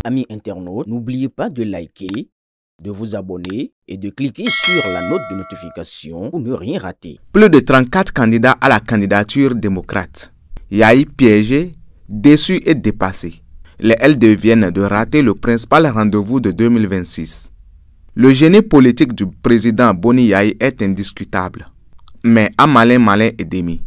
Amis internautes, n'oubliez pas de liker, de vous abonner et de cliquer sur la note de notification pour ne rien rater. Plus de 34 candidats à la candidature démocrate. Yahi piégé, déçu et dépassé. Les LD viennent de rater le principal rendez-vous de 2026. Le génie politique du président Boni Yahi est indiscutable. Mais à malin et demi.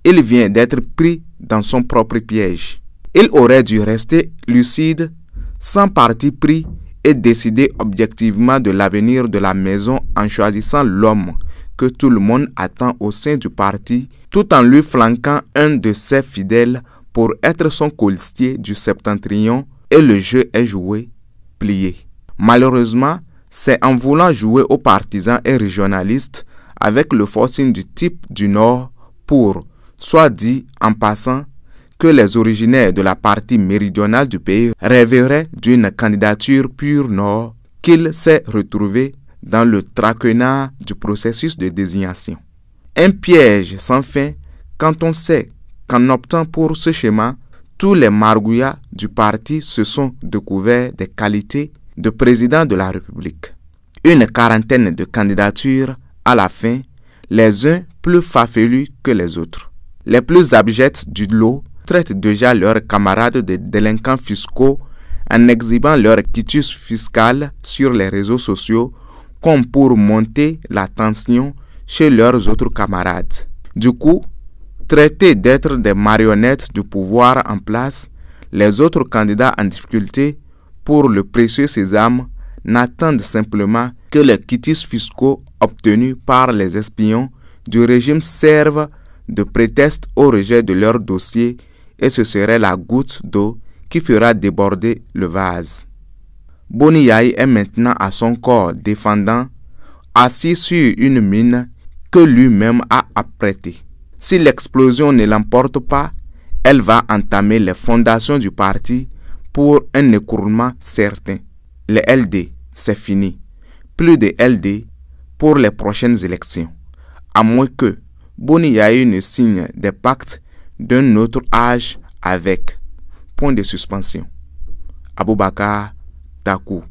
Il vient d'être pris dans son propre piège. Il aurait dû rester lucide, sans parti pris et décider objectivement de l'avenir de la maison en choisissant l'homme que tout le monde attend au sein du parti, tout en lui flanquant un de ses fidèles pour être son colistier du septentrion, et le jeu est joué, plié. Malheureusement, c'est en voulant jouer aux partisans et régionalistes avec le forcing du type du Nord pour, soit dit en passant, que les originaires de la partie méridionale du pays rêveraient d'une candidature pure Nord qu'il s'est retrouvé dans le traquenard du processus de désignation. Un piège sans fin quand on sait qu'en optant pour ce schéma, tous les margouillas du parti se sont découverts des qualités de président de la République. Une quarantaine de candidatures à la fin, les uns plus farfelus que les autres. Les plus abjects du lot traitent déjà leurs camarades de délinquants fiscaux en exhibant leur quitus fiscal sur les réseaux sociaux comme pour monter la tension chez leurs autres camarades. Du coup, traités d'être des marionnettes du pouvoir en place, les autres candidats en difficulté pour le précieux sésame n'attendent simplement que les quitus fiscaux obtenus par les espions du régime servent de prétexte au rejet de leur dossier, et ce serait la goutte d'eau qui fera déborder le vase. Boni Yahi est maintenant à son corps défendant, assis sur une mine que lui-même a apprêtée. Si l'explosion ne l'emporte pas, elle va entamer les fondations du parti pour un écroulement certain. Les LD, c'est fini. Plus de LD pour les prochaines élections. À moins que Boni Yahi ne signe des pactes d'un autre âge avec. Point de suspension. Aboubakar Takou.